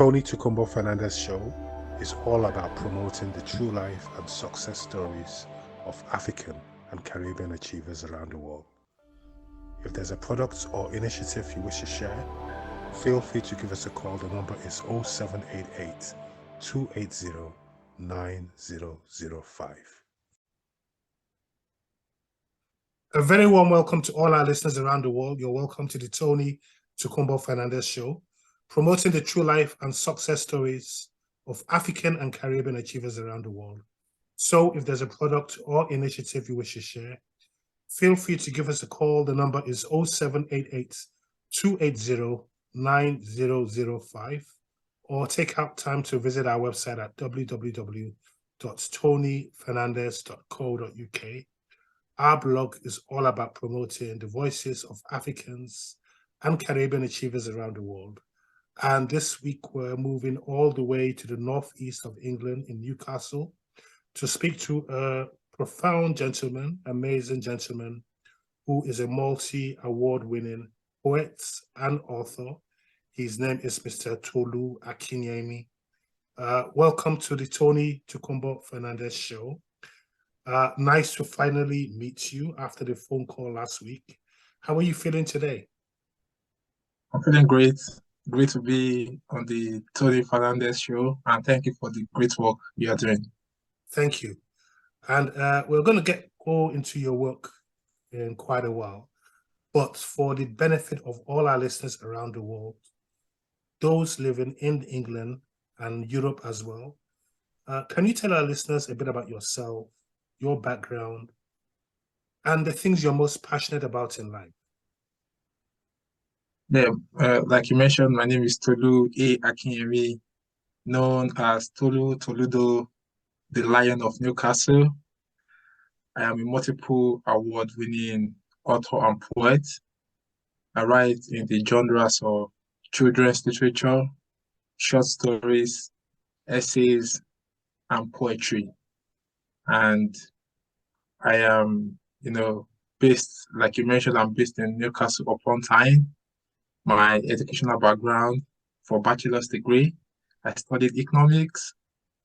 Tony Tokunbo Fernandez show is all about promoting the true life and success stories of African and Caribbean achievers around the world. If there's a product or initiative you wish to share, feel free to give us a call. The number is 0788 280 9005. A very warm welcome to all our listeners around the world. You're welcome to the Tony Tokunbo Fernandez show, promoting the true life and success stories of African and Caribbean achievers around the world. So if there's a product or initiative you wish to share, feel free to give us a call. The number is 0788 280 9005, or take out time to visit our website at www.tonyfernandez.co.uk. Our blog is all about promoting the voices of Africans and Caribbean achievers around the world. And this week, we're moving all the way to the northeast of England in Newcastle to speak to a profound gentleman, amazing gentleman, who is a multi-award-winning poet and author. His name is Mr. Tolu Akinyemi. Welcome to the Tony Tokunbo Fernandez show. Nice to finally meet you after the phone call last week. How are you feeling today? I'm feeling great. Great to be on the Tony Fernandez show, and thank you for the great work you are doing. Thank you. And we're going to go into your work in quite a while. But for the benefit of all our listeners around the world, those living in England and Europe as well, can you tell our listeners a bit about yourself, your background, and the things you're most passionate about in life? Yeah, like you mentioned, my name is Tolu A. Akinyemi, known as Tolutoludo, the Lion of Newcastle. I am a multiple award-winning author and poet. I write in the genres of children's literature, short stories, essays, and poetry. And I am, based, like you mentioned, I'm based in Newcastle upon Tyne. My educational background for bachelor's degree, I studied economics,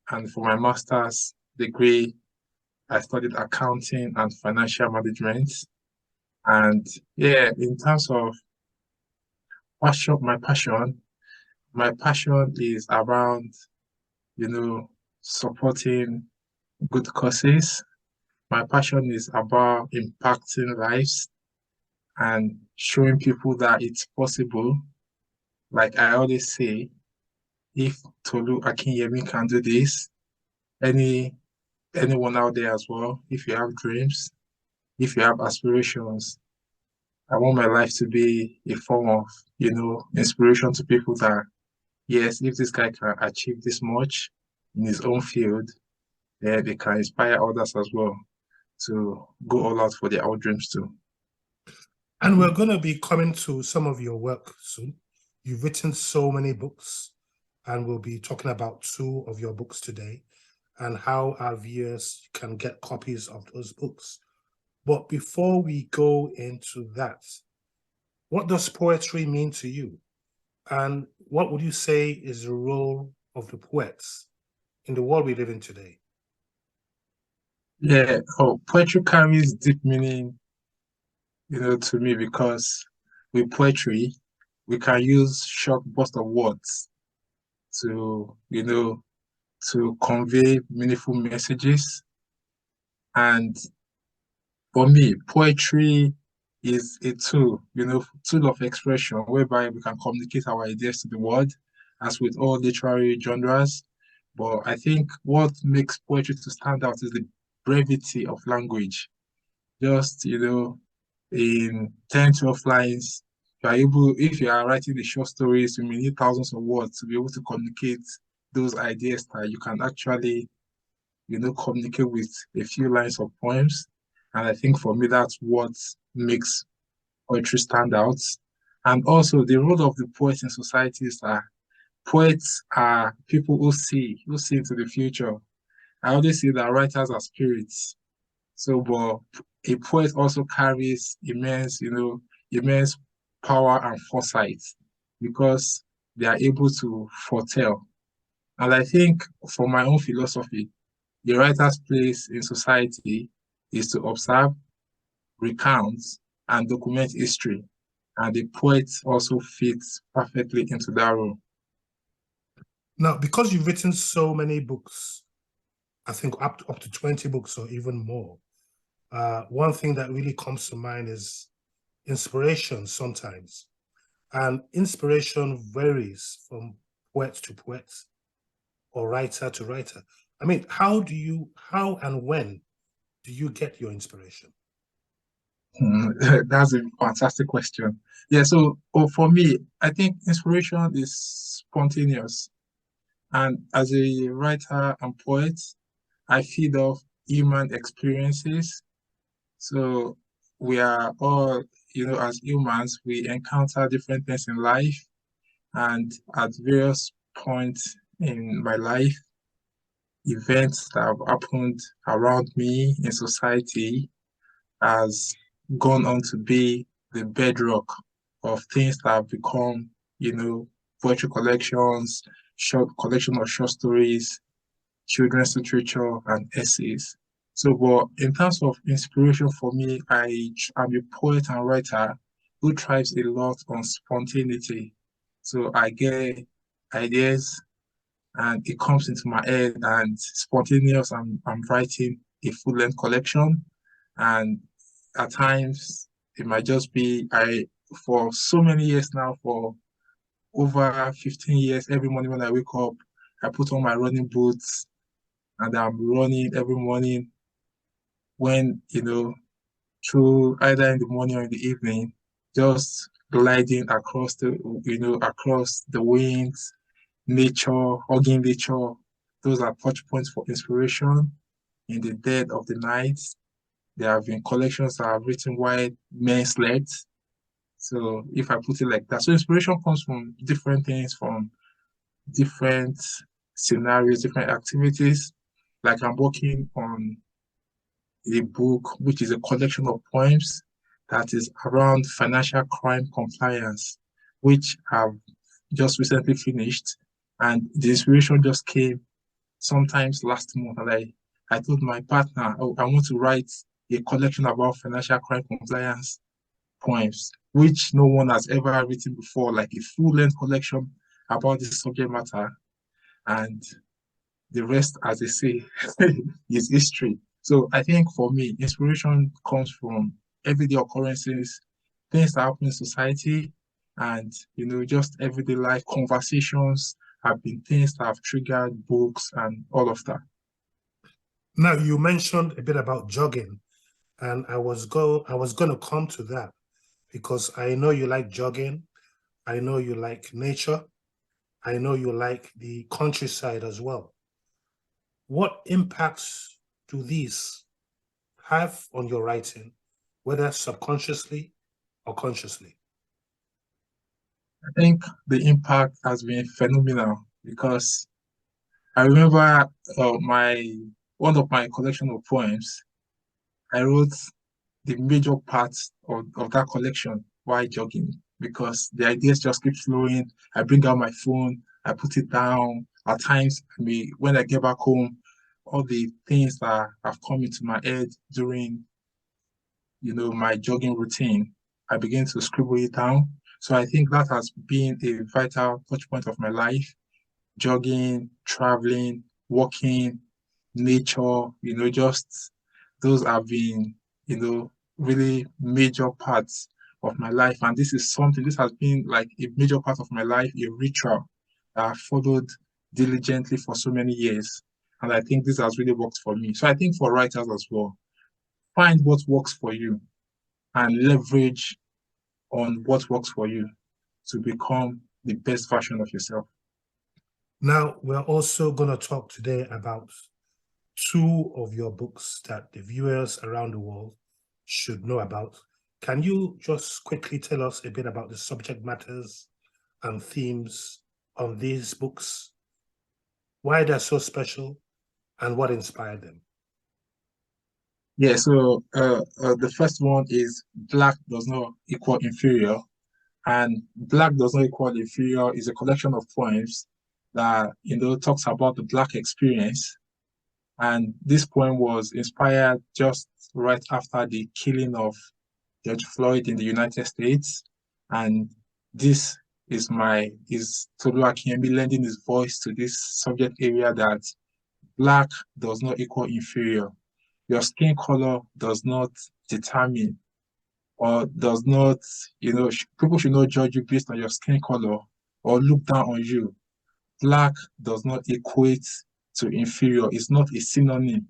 and for my master's degree, I studied accounting and financial management. And yeah, in terms of passion, my passion is around, supporting good causes. My passion is about impacting lives and showing people that it's possible. Like I always say, if Tolu Akinyemi can do this, anyone out there as well, if you have dreams, if you have aspirations, I want my life to be a form of, inspiration to people that, yes, if this guy can achieve this much in his own field, then they can inspire others as well to go all out for their own dreams too. And we're going to be coming to some of your work soon. You've written so many books, and we'll be talking about 2 of your books today and how our viewers can get copies of those books. But before we go into that, what does poetry mean to you? And what would you say is the role of the poets in the world we live in today? Yeah, poetry carries deep meaning, to me, because with poetry, we can use short bursts of words to, to convey meaningful messages. And for me, poetry is a tool, tool of expression whereby we can communicate our ideas to the world, as with all literary genres. But I think what makes poetry to stand out is the brevity of language. Just, in 10, 12 lines, if you are writing the short stories, you may need thousands of words to be able to communicate those ideas that you can actually, communicate with a few lines of poems. And I think for me, that's what makes poetry stand out. And also the role of the poets in society is that poets are people who see into the future. I always say that writers are spirits. So, but a poet also carries immense power and foresight, because they are able to foretell. And I think from my own philosophy, the writer's place in society is to observe, recount, and document history. And the poet also fits perfectly into that role. Now, because you've written so many books, I think up to 20 books or even more, one thing that really comes to mind is inspiration sometimes. And inspiration varies from poet to poet or writer to writer. I mean, how and when do you get your inspiration? That's a fantastic question. Yeah, so for me, I think inspiration is spontaneous. And as a writer and poet, I feed off human experiences. So we are all, as humans, we encounter different things in life. And at various points in my life, events that have happened around me in society has gone on to be the bedrock of things that have become, poetry collections, short collection of short stories, children's literature, and essays. So, but in terms of inspiration for me, I'm a poet and writer who thrives a lot on spontaneity. So I get ideas and it comes into my head and spontaneous. I'm writing a full-length collection, and at times it might just be I for so many years now, for over 15 years, every morning when I wake up, I put on my running boots and I'm running every morning when, through either in the morning or in the evening, just gliding across the winds, nature, hugging nature. Those are touch points for inspiration in the dead of the night. There have been collections that have written while men slept. So if I put it like that, so inspiration comes from different things, from different scenarios, different activities. Like I'm working on a book, which is a collection of poems that is around financial crime compliance, which I've just recently finished. And the inspiration just came sometimes last month. And I told my partner, oh, I want to write a collection about financial crime compliance poems, which no one has ever written before, like a full-length collection about this subject matter. And the rest, as they say, is history. So I think for me, inspiration comes from everyday occurrences, things that happen in society, and just everyday life conversations have been things that have triggered books and all of that. Now, you mentioned a bit about jogging, and I was going to come to that because I know you like jogging. I know you like nature. I know you like the countryside as well. What impacts do these have on your writing, whether subconsciously or consciously? I think the impact has been phenomenal because I remember my one of my collection of poems. I wrote the major parts of that collection while jogging because the ideas just keep flowing. I bring out my phone, I put it down. At times, when I get back home, all the things that have come into my head during, my jogging routine, I begin to scribble it down. So I think that has been a vital touch point of my life. Jogging, traveling, walking, nature, just those have been, really major parts of my life. And this has been like a major part of my life, a ritual that I followed diligently for so many years. And I think this has really worked for me. So I think for writers as well, find what works for you and leverage on what works for you to become the best version of yourself. Now, we're also going to talk today about two of your books that the viewers around the world should know about. Can you just quickly tell us a bit about the subject matters and themes of these books, why they're so special, and what inspired them? Yeah, so the first one is Black Does Not Equal Inferior. And Black Does Not Equal Inferior is a collection of poems that, talks about the Black experience. And this poem was inspired just right after the killing of George Floyd in the United States. And this is Tolu Akinyemi lending his voice to this subject area that Black does not equal inferior. Your skin color does not determine or does not, people should not judge you based on your skin color or look down on you. Black does not equate to inferior. It's not a synonym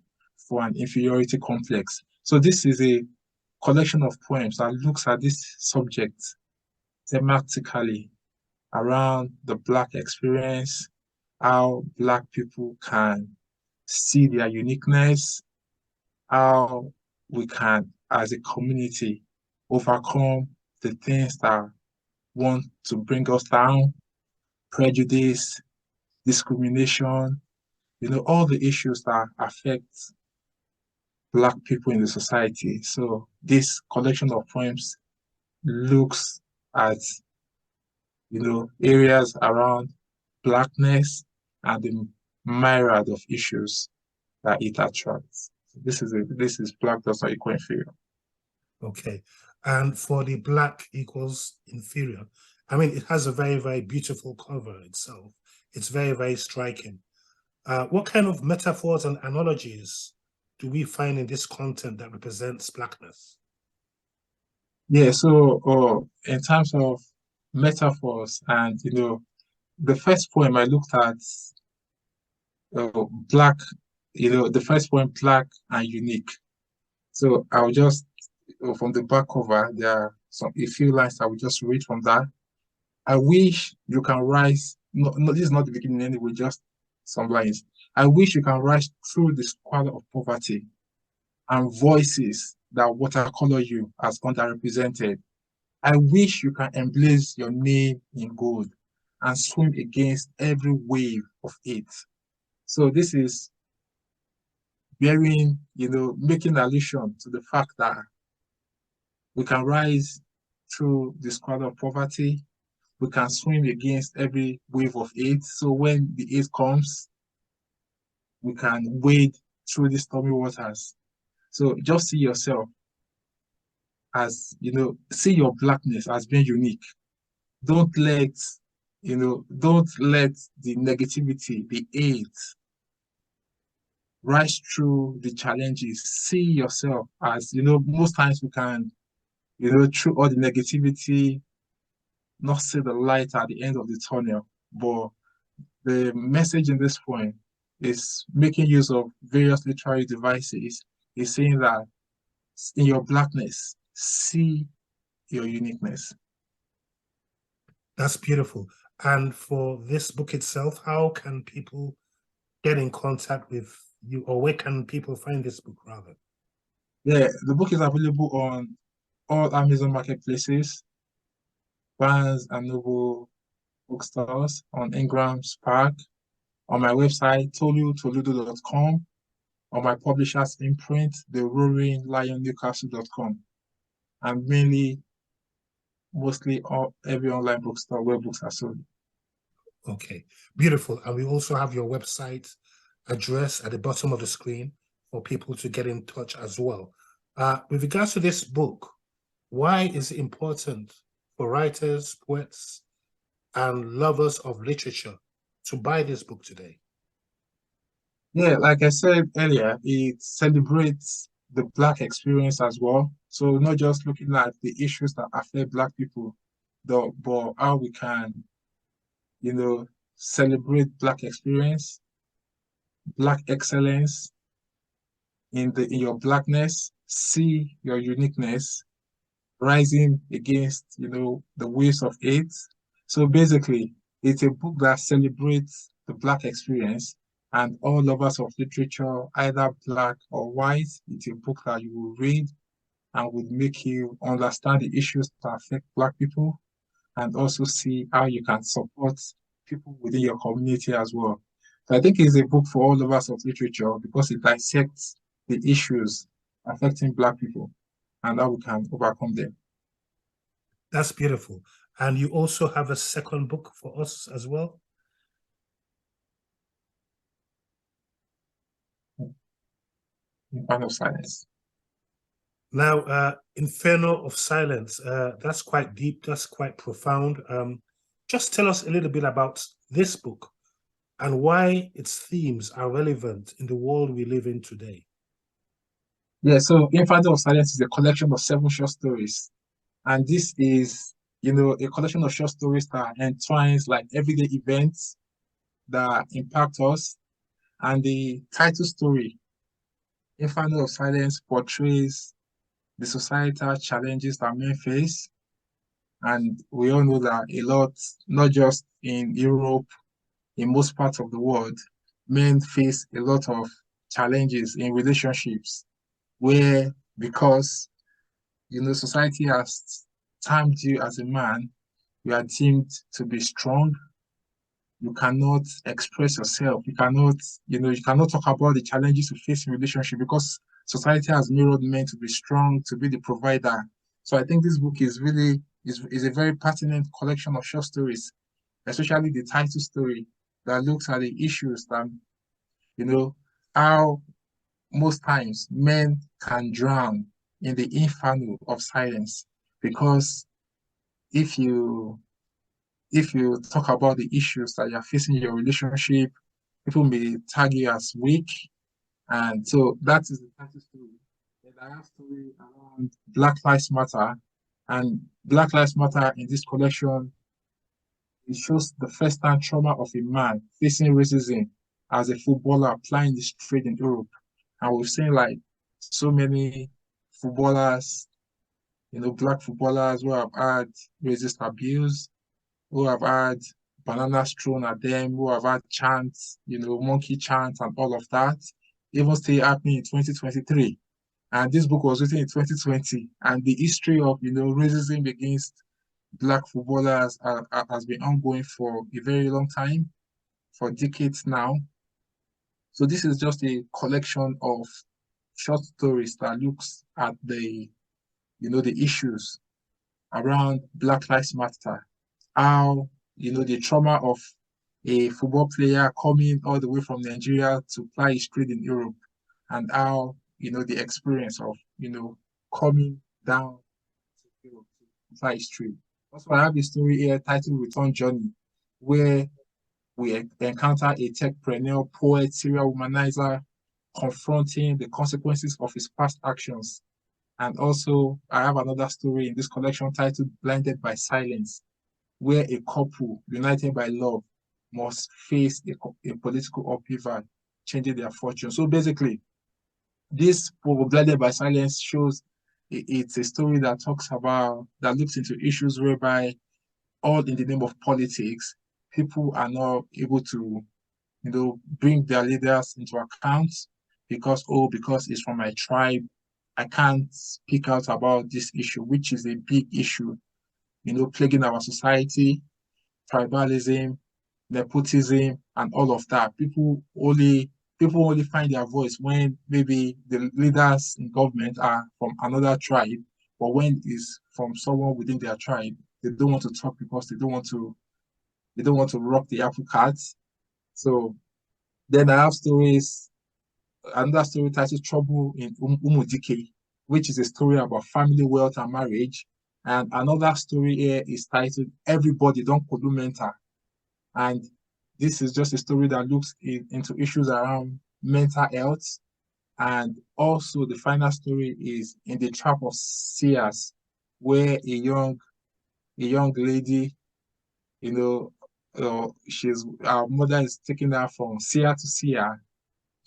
for an inferiority complex. So this is a collection of poems that looks at this subject thematically around the Black experience, how Black people can see their uniqueness, how we can, as a community, overcome the things that want to bring us down, prejudice, discrimination, all the issues that affect Black people in the society. So this collection of poems looks at, areas around Blackness and the myriad of issues that it attracts. This is Black Does Not Equal Inferior. Okay. And for the Black equals inferior, I mean, it has a very, very beautiful cover itself. It's very, very striking. What kind of metaphors and analogies do we find in this content that represents Blackness? Yeah, so in terms of metaphors and, the first poem I looked at, Black, the first poem, Black and Unique. So I'll just, from the back cover, there are a few lines I will just read from that. I wish you can rise, no, this is not the beginning anyway, just some lines. I wish you can rise through the squalor of poverty and voices that watercolor you as underrepresented. I wish you can embrace your name in gold and swim against every wave of it. So this is making allusion to the fact that we can rise through the squalor of poverty. We can swim against every wave of it. So when the aid comes, we can wade through the stormy waters. So just see yourself as, see your Blackness as being unique. Don't let, don't let the negativity, the hate, rise through the challenges. See yourself as, most times we can, through all the negativity, not see the light at the end of the tunnel. But the message in this poem is making use of various literary devices. Is saying that in your Blackness, see your uniqueness. That's beautiful. And for this book itself, how can people get in contact with you, or where can people find this book rather? Yeah, the book is available on all Amazon marketplaces, Barnes and Noble bookstores, on Ingram Spark, on my website, Tolutoludo.com, on my publisher's imprint, the Roaring Lion Newcastle.com, and mostly every online bookstore where books are sold. Okay, beautiful. And we also have your website address at the bottom of the screen for people to get in touch as well. With regards to this book, why is it important for writers, poets, and lovers of literature to buy this book today? Yeah, like I said earlier, it celebrates the Black experience as well. So not just looking at the issues that affect Black people, but how we can, celebrate Black experience, Black excellence in your Blackness, see your uniqueness, rising against, the waves of hate. So basically, it's a book that celebrates the Black experience, and all lovers of literature, either Black or white, it's a book that you will read and would make you understand the issues that affect Black people, and also see how you can support people within your community as well. So I think it's a book for all lovers of literature because it dissects the issues affecting Black people and how we can overcome them. That's beautiful. And you also have a second book for us as well. Inferno of Silence. Now, Inferno of Silence, that's quite deep, that's quite profound. Just tell us a little bit about this book and why its themes are relevant in the world we live in today. Yeah, so Inferno of Silence is a collection of 7 short stories. And this is, a collection of short stories that entwines like everyday events that impact us. And the title story, Inferno of Silence, portrays the societal challenges that men face. And we all know that a lot, not just in Europe, in most parts of the world, men face a lot of challenges in relationships where, because society has termed you as a man, you are deemed to be strong. You cannot express yourself. You cannot talk about the challenges you face in relationship because society has mirrored men to be strong, to be the provider. So I think this book is really is a very pertinent collection of short stories, especially the title story that looks at the issues that, how most times men can drown in the inferno of silence. Because if you talk about the issues that you're facing in your relationship, people may tag you as weak. And so that is the title story. Then I have story around Black Lives Matter. And Black Lives Matter in this collection, it shows the first-hand trauma of a man facing racism as a footballer playing the street in Europe. And we've seen like so many footballers, black footballers who have had racist abuse, who have had bananas thrown at them, who have had chants, monkey chants and all of that, even still happening in 2023. And this book was written in 2020. And the history of, racism against Black footballers has been ongoing for a very long time, for decades now. So this is just a collection of short stories that looks at the issues around Black Lives Matter, how, the trauma of a football player coming all the way from Nigeria to play his trade in Europe, and how, the experience of, coming down to Europe to play his trade. Also, I have a story here titled Return Journey, where we encounter a techpreneur, poet, serial womanizer confronting the consequences of his past actions. And also, I have another story in this collection titled Blinded by Silence, where a couple united by love must face a political upheaval, changing their fortune. So basically, this book, Blinded by Silence, shows it's a story that that looks into issues whereby all in the name of politics, people are not able to, bring their leaders into account because it's from my tribe. I can't speak out about this issue, which is a big issue, plaguing our society, tribalism, nepotism, and all of that. People only find their voice when maybe the leaders in government are from another tribe, but when it's from someone within their tribe, they don't want to talk because they don't want to rock the apple cart. So then I have another story titled Trouble in Umudike, which is a story about family wealth and marriage. And another story here is titled Everybody Don Kolomental. And this is just a story that looks into issues around mental health. And also the final story is In the Trap of Seers, where a young lady, her mother is taking her from seer to seer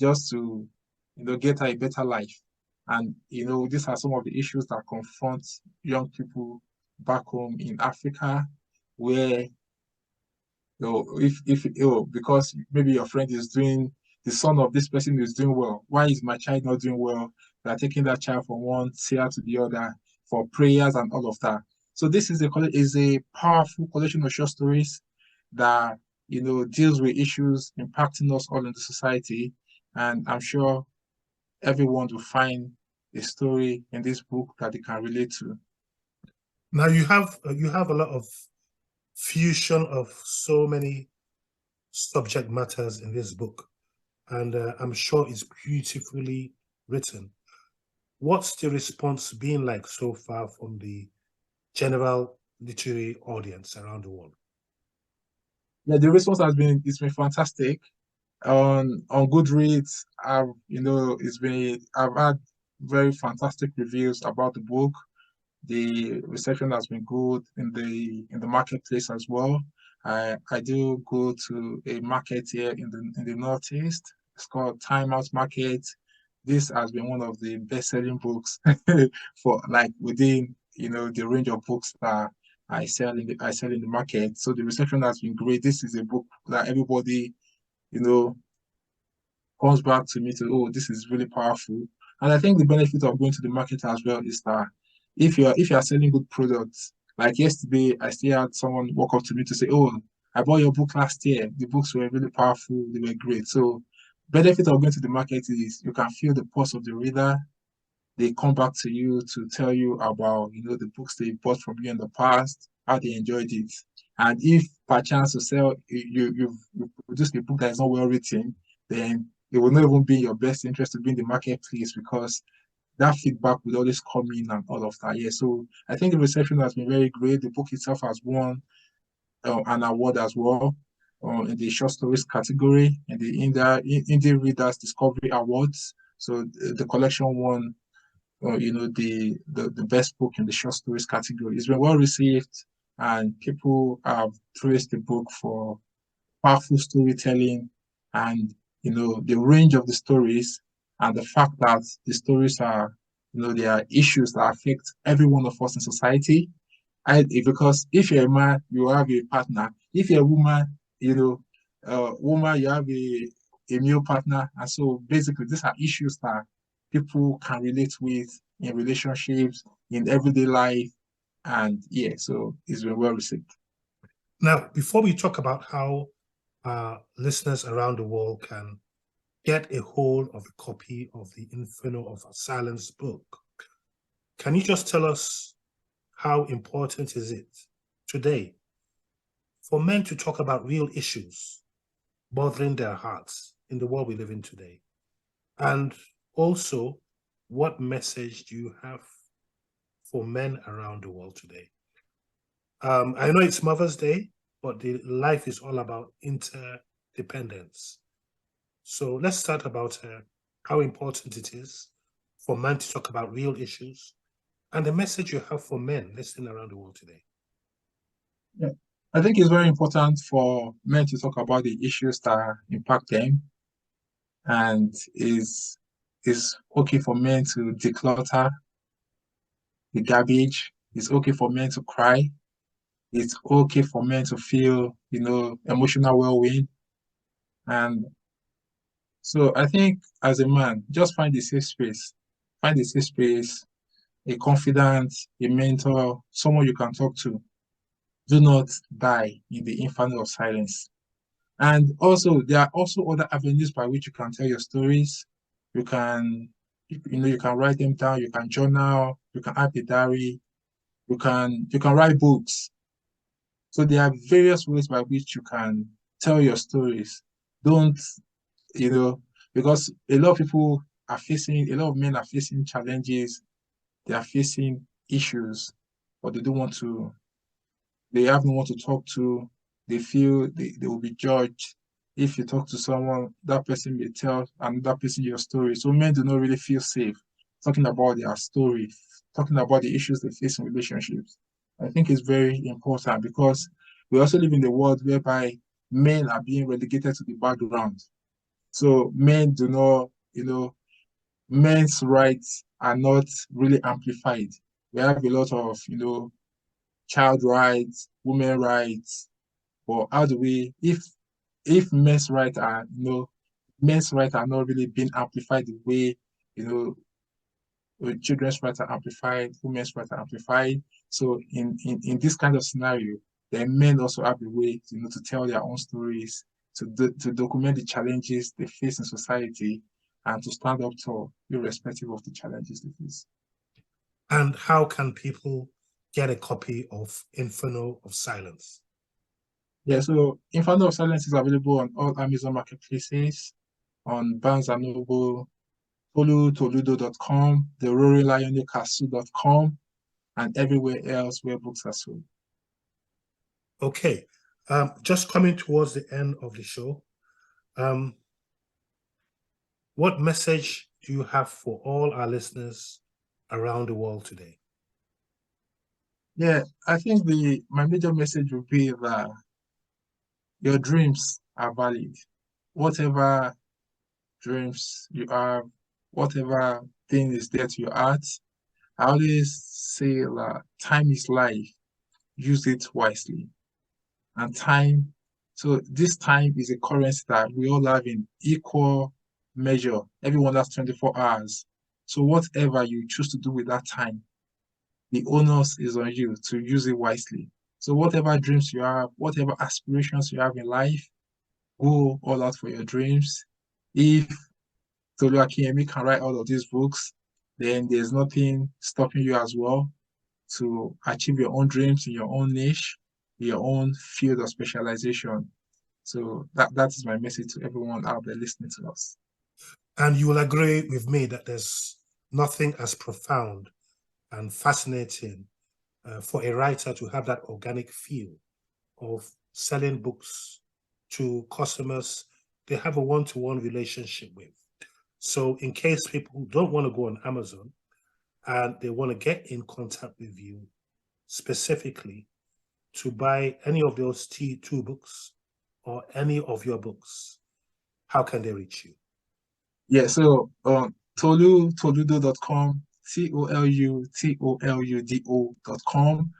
just to, get her a better life. And, these are some of the issues that confront young people back home in Africa, where, if because maybe your friend is doing, the son of this person is doing well, why is my child not doing well? They are taking that child from one seer to the other for prayers and all of that. So this is a powerful collection of short stories that, deals with issues impacting us all in the society. And I'm sure everyone will find a story in this book that they can relate to. Now you have a lot of fusion of so many subject matters in this book, and I'm sure it's beautifully written. What's the response been like so far from the general literary audience around the world? Yeah, the response has been it's been fantastic. On Goodreads, I've had very fantastic reviews about the book. The reception has been good in the marketplace as well. I do go to a market here in the Northeast. It's called Time Out Market. This has been one of the best-selling books for like within the range of books that I sell in the market. So the reception has been great. This is a book that everybody you know comes back to me to, oh, this is really powerful. And I think the benefit of going to the market as well is that if you're selling good products, like yesterday, I still had someone walk up to me to say, oh, I bought your book last year. The books were really powerful, they were great. So benefit of going to the market is you can feel the pulse of the reader. They come back to you to tell you about the books they bought from you in the past, how they enjoyed it. And if perchance to sell you've produced a book that is not well written, then it will not even be in your best interest to be in the marketplace because that feedback will always come in and all of that. Yeah, so I think the reception has been very great. The book itself has won an award as well in the short stories category in the Indie Readers Discovery Awards. So the collection won the best book in the short stories category. It's been well received, and people have praised the book for powerful storytelling and the range of the stories and the fact that the stories are there are issues that affect every one of us in society. Because if you're a man, you have a partner. If you're a woman, woman, you have a male partner. And so basically, these are issues that people can relate with in relationships, in everyday life. And yeah, so it's been well received. Now, before we talk about how listeners around the world can get a hold of a copy of the Inferno of Silence book, can you just tell us how important is it today for men to talk about real issues bothering their hearts in the world we live in today? And also, what message do you have for men around the world today? I know it's Mother's Day, but the life is all about interdependence. So let's start about how important it is for men to talk about real issues and the message you have for men listening around the world today. Yeah. I think it's very important for men to talk about the issues that impact them, and is okay for men to declutter the garbage. It's okay for men to cry. It's okay for men to feel, emotional well-being. And so I think as a man, just find a safe space. Find a safe space, a confidant, a mentor, someone you can talk to. Do not die in the inferno of silence. And also, there are also other avenues by which you can tell your stories. You can, you can write them down. You can journal. You can have a diary. You can write books. So there are various ways by which you can tell your stories. Don't, you know, because a lot of people a lot of men are facing challenges. They are facing issues, but they have no one to talk to. They feel they will be judged. If you talk to someone, that person may tell another person your story. So men do not really feel safe talking about their story, talking about the issues they face in relationships. I think it's very important because we also live in a world whereby men are being relegated to the background. So men do not, men's rights are not really amplified. We have a lot of, child rights, women rights, but how do we, if men's rights are not really being amplified the way, you know, children's rights are amplified, women's rights are amplified. So in this kind of scenario, then men also have a way, to tell their own stories, to document the challenges they face in society, and to stand up tall, irrespective of the challenges they face. And how can people get a copy of Inferno of Silence? Yeah, so Inferno of Silence is available on all Amazon marketplaces, on Barnes& and Noble, Tolutoludo.com, the Roaring Lion Newcastle.com, and everywhere else where books are sold. Okay, just coming towards the end of the show, what message do you have for all our listeners around the world today? Yeah, I think my major message would be that your dreams are valid. Whatever dreams you have, whatever thing is there to your heart, I always say that time is life. Use it wisely. And time, so this time is a currency that we all have in equal measure. Everyone has 24 hours. So whatever you choose to do with that time, the onus is on you to use it wisely. So whatever dreams you have, whatever aspirations you have in life, go all out for your dreams. If Tolu Akinyemi can write all of these books, then there's nothing stopping you as well to achieve your own dreams in your own niche, your own field of specialization. So that is my message to everyone out there listening to us. And you will agree with me that there's nothing as profound and fascinating for a writer to have that organic feel of selling books to customers they have a one-to-one relationship with. So in case people don't want to go on Amazon and they want to get in contact with you specifically to buy any of those T2 books or any of your books, how can they reach you? Yeah, so Tolutoludo.com, Tolutoludo.com.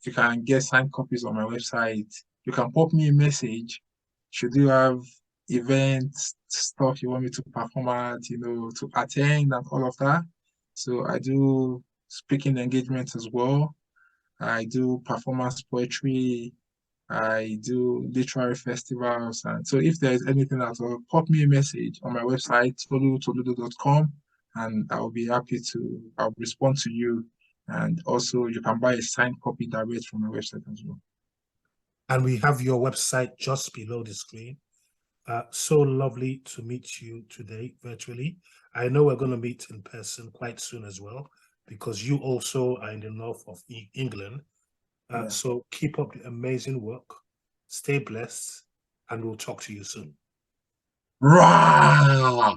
You can get signed copies on my website. You can pop me a message. Should you have events, stuff you want me to perform at, to attend and all of that. So I do speaking engagements as well. I do performance poetry. I do literary festivals. And so if there is anything at all, pop me a message on my website, tolutoludo.com, and I'll be happy I'll respond to you. And also you can buy a signed copy direct from my website as well. And we have your website just below the screen. So lovely to meet you today virtually. I know we're going to meet in person quite soon as well, because you also are in the north of England. Yeah. So keep up the amazing work, stay blessed, and we'll talk to you soon. Rah!